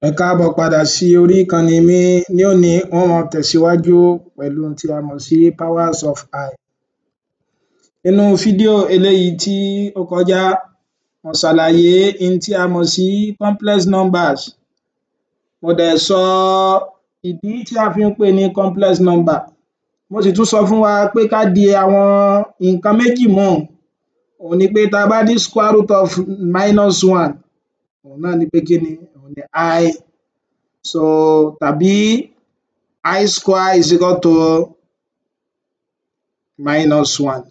Ẹ káàbọ̀ padà sí orí ìkànnì mi. Ní òní n ó máa tẹ̀síwájú pẹ̀lú ohun tí a mọ̀ sí powers of I. Nínú fídíò eléyìí tí ó kọjá, mo ṣàlàyé ohun tí a mọ̀ sí complex numbers. Mo dẹ̀ sọ ìdí tí a fi ń pè ní complex number. Mo sì tún sọ fún wa pé ká di àwọn nǹkan méjì mú. Òun ni pé tá a bá ní square root of -1, òun náà ni pé kí ni? Òun ni I. So tàbí I square is equal to -1.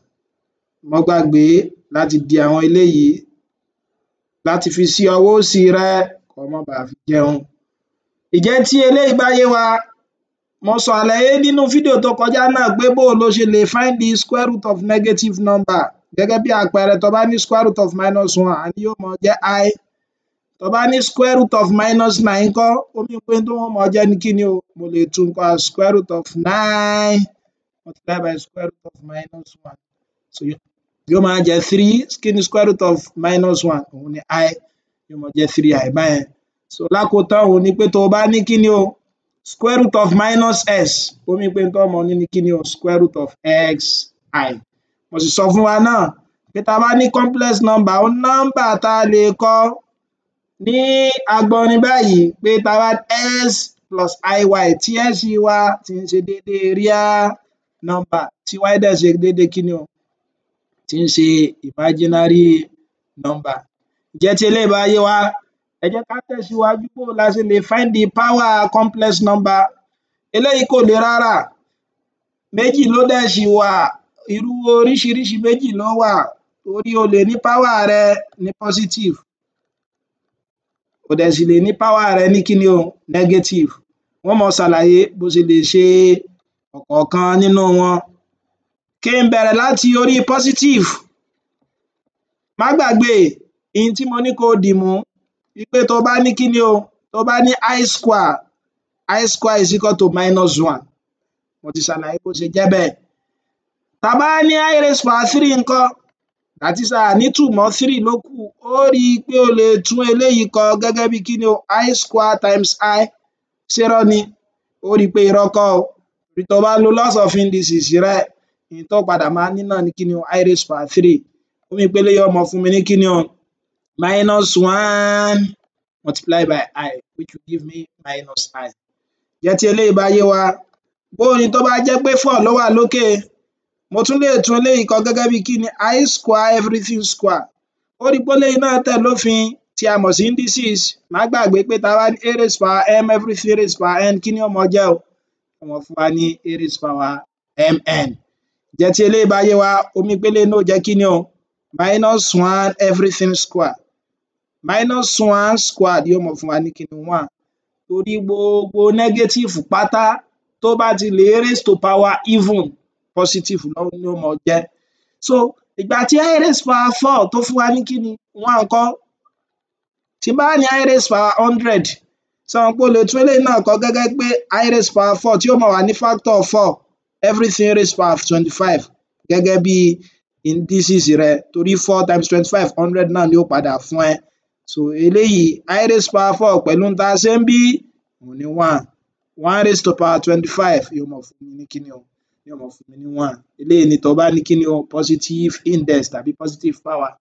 Má gbàgbé láti di àwọn eléyìí láti fi sí ọwọ́ òsì rẹ kó má baà fi jẹun. Ǹjẹ́ tí eléyìí bá yé wa, mo ṣàlàyé nínú fídíò tó kọjá náà pé bó o lo ṣe lè find the square root of negative number. Gẹ́gẹ́ bí àpẹẹrẹ, tó bá ní square root of -1, a ní yóò máa jẹ́ I. Tó bá ní square root of -9 ńkọ́? Ó mean pé tó wọ́n máa jẹ́ ní kí ni o? Mo lè tún kọ as square root of 9 multiplied by square root of -1. So yóò máa jẹ́ 3. Kí ni square root of -1? Òun ni I. Yóò máa jẹ́ 3I báyẹn. So lákòótán òun ni pé tó bá ní kí ni o? Square root of -s, ó mean pé tó máa ní ní kí ni o? Square root of xi. Mo sì sọ fún wa náà pé tá a bá ní complex number, ó nọ́mbà tá a lè kọ ní agbọnrin báyìí pé tá a bá s plus iy tí s wa tí ń ṣe déédéé real number tí y dẹ̀ ṣe déédéé kí ni o? Tí ń ṣe imaginary number. Ǹjẹ́ tí eléyìí bá yé wa, ẹ jẹ́ ká tẹ̀síwájú bó la ṣe lè find the power complex number. Eléyìí kò le rárá. Méjì ló dẹ̀ ṣì wà. Irú oríṣiríṣi méjì ló wà. Torí o lè ní power rẹ ní positive. O dẹ̀ sì lè ní power rẹ ní kí ni o? Negative. N ó máa ṣàlàyé bó ṣe lè ṣe ọ̀kọ̀ọ̀kan nínú wọn. Kí n bẹ̀rẹ̀ láti orí positive. Má gbàgbé ohun tí mo ní kó o dì mú wípé tó bá ní kí ni o? Tó bá ní I square is equal to -1. Mo ti ṣàlàyé bó ṣe jẹ́ bẹ́ẹ̀. Tá a bá ní I raised power 3 ńkọ́? That is a ní 2 mọ́ 3 ló kù. Ó rí i pé o lè tún eléyìí kọ gẹ́gẹ́ bí kí ni o? I square times I. Ṣé irọ́ ni? Ó rí i pé irọ́ kọ́ o. Torí tó bá lo lots of indices rẹ, ohun tó padà máa ní náà ni kí ni o? I raised power 3. Ó mean pé eléyìí ó máa fún mi ní kí ni o? -1 multiplied by I, which will give me -I. Ǹjẹ́ tí eléyìí bá yé wa, bó ni tó bá jẹ́ pé 4 ló wà lókè? Mo tún lè tún eléyìí kọ gẹ́gẹ́ bí kí ni? I square everything square. Ó rí i pé eléyìí náà tẹ̀lé òfin tí a mọ̀ sí indices. Má gbàgbé pé tá a bá ní a raised power m everything raised power n, kí ni ó máa jẹ́ o? Ó máa fún wa ní a raised power mn. Ǹjẹ́ tí eléyìí bá yé wa, ó mean pé eléyìí náà ó jẹ́ kí ni o? -1 everything square. -1 squared yóò máa fún wa ní kí ni? 1. Torí gbogbo negative pátá tó bá ti lè raise to power even, positive ni ó máa jẹ́. So ìgbà tí I raised power 4 tó fún wa ní kí ni? 1 ńkọ́? Tí n bá ní I raised power 100, ṣé o mọ̀ pé o lè tún eléyìí náà kọ gẹ́gẹ́ pé I raised power 4 tí ó máa wà ní factor 4 everything raised power 25 gẹ́gẹ́ bí indices rẹ. Torí 4 times 25, 100 náà ni ó padà fún ẹ. So eléyìí I raised power 4 pẹ̀lú ohun tá a ṣe ń bí, òun ni 1. 1 raised to power 25 yóò máa fún mi ní kí ni o? Yóò máa fún mi ní 1. Eléyìí ni tó bá ní kí ni o? Positive index tàbí positive power.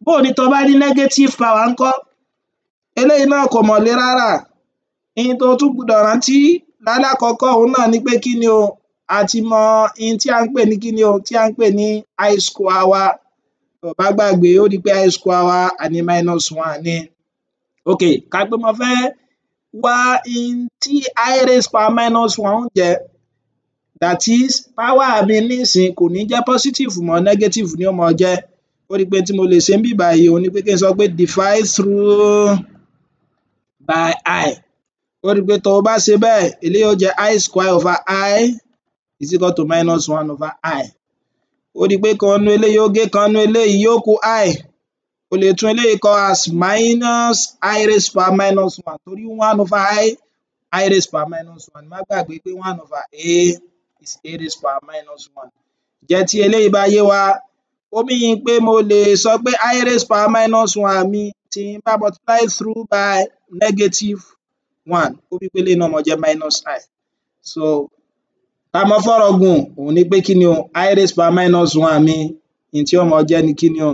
Bó o ní tó bá ní negative power ńkọ́? Eléyìí náà kò mọ̀ le rárá. Ohun tó tún gbọdọ̀ rántí lálákọ̀ọ́kọ́ òun náà ni pé kí ni o? A ti mọ ohun tí à ń pè ní kí ni o? Tí à ń pè ní I square wa. Tó o bá gbàgbé, ó rí i pé I square wa a ní -1 ni. Okay, ká pé mo fẹ́ wá ohun tí I raised power -1 ó jẹ́. That is, power mi nísìnyí kò ní jẹ́ positive mọ́, negative ni ó máa jẹ́. Ó rí i pé tí mo lè ṣe níbí báyìí òun ni pé kí n sọ pé divide through by I. Ó rí i pé tó o bá ṣe bẹ́ẹ̀, eléyìí ó jẹ́ I square over I is equal to -1 over I. Ó rí i pé kan nínú eléyìí ó gé kan nínú eléyìí, yóò kù I. O lè tún eléyìí kọ as minus I raised power -1 torí 1 over I raised power -1. Má gbàgbé pé 1 over A is A raised power -1. Ǹjẹ́ tí eléyìí bá yé wa, ó mean pé mo lè sọ pé I raised power -1 mi tí n bá multiply through by negative, 1 ó bí pé eléyìí náà máa jẹ́ minus I so tá a mọ́ fọ̀rọ̀ gùn òun ni pé kí ni o I raised power minus 1 mi ní tí yóò máa jẹ́ ni kí ni o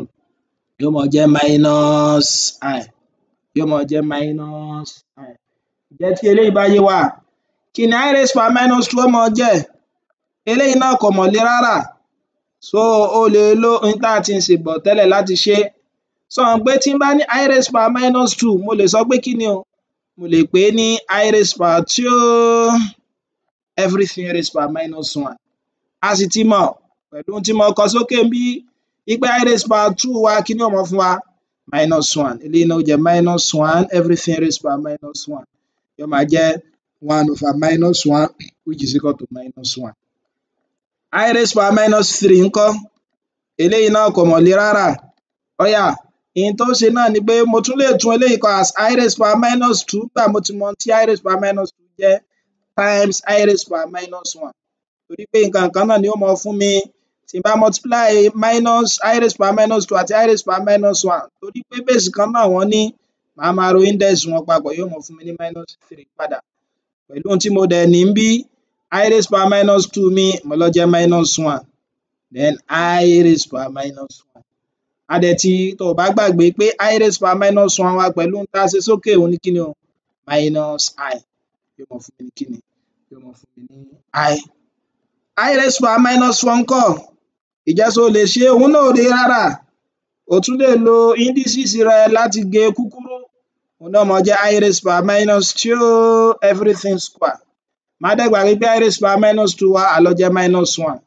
yóò máa jẹ́ minus I yóò máa jẹ́ minus I ǹjẹ́ tí eléyìí bá yé wa kí ni I raised power minus 2 ó máa jẹ́ eléyìí náà kò mọ̀ le rárá so o lè lo ohun tá a ti ń ṣe bọ̀ tẹ́lẹ̀ láti ṣe sọ pé tí n bá ní I raised power minus 2 mo lè sọ pé kí ni o mo lè pè é ní I raised power 2 everything raised power minus 1 a sì ti mọ̀ pẹ̀lú ohun tí mo kọ sókè níbí wípé I raised power 2 wa kí ni ó mọ fún wa minus 1 eléyìí náà ó jẹ́ minus 1 everything raised power minus 1 yóò máa jẹ́ 1 over minus 1 which is equal to minus 1 I raised power minus 3 ńkọ́ eléyìí náà kò mọ̀ le rárá ó yá ìyẹn tó ṣe náà ni pé mo tún lè tún eléyìí kọ as I raised power minus 2 gbà mo ti mọ tí I raised power minus 2 jẹ́ times I raised power minus 1 torí pé nǹkan kan náà ni ó mọ fún mi tí n bá multiply minus I raised power minus 2 àti I raised power minus 1 torí pé base kan náà wọ́n ní màá máa ro index wọn papọ̀ yóò mọ fún mi ní minus 3 padà pẹ̀lú ohun tí mo dẹ̀ ní bí I raised power minus 2 mi mo lọ jẹ́ minus 1 then I raised power minus 1 a dẹ̀ ti tó o bá gbàgbé pé I raised power minus 1 wa pẹ̀lú ohun tá a ṣe sókè òun ní kíni o minus I yóò mọ fún mi ní kíni yóò mọ fún mi ní I raised power minus 1 ńkọ́ ìjẹ́sọ lè ṣe òun náà ò le rárá o tún lè lo indices rẹ láti gé kúkúrú òun náà mọ jẹ́ I raised power minus 2 everything square má dẹ̀ gbàgbé pé I raised power minus 2 wa àlọ́ jẹ́ minus 1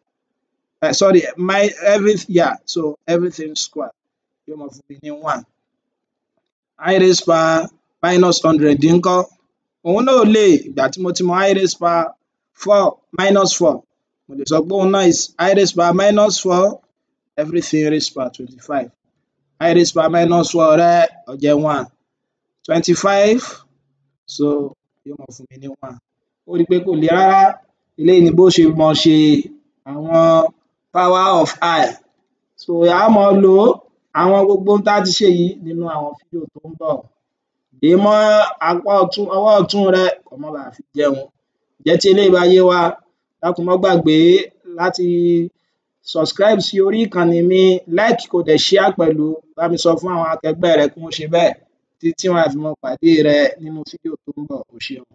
sorry so everything square yóò mọ fún mi ní 1 I raised power minus 100 ńkọ́ òun náà ò lè ìgbà tí mo ti mọ I raised power 4 minus 4 mo lè sọ pé òun náà is I raised power minus 4 everything raised power 25 I raised power minus 4 rẹ ó jẹ́ 1 25 so yóò mọ fún mi ní 1 ó rí i pé kò le rárá eléyìí ni bó ṣe mọ ṣe àwọn power of I so a mọ lò ó àwọn gbogbo ohun tá a ti ṣe yìí nínú àwọn fídíò tó ń bọ̀ dè mọ́ apá ọ̀tún ọwọ́ ọ̀tún rẹ kó má bàa fi jẹun ǹjẹ́ tí eléyìí bá yé wa dákun má gbàgbé láti subscribe sí orí ìkànnì mi like kó dẹ̀ share pẹ̀lú bá mi sọ fún àwọn akẹgbẹ́ rẹ kí wọ́n ṣe bẹ́ẹ̀ títí wọn á fi mọ pàdé rẹ nínú fídíò tó ń bọ̀ o ṣeun.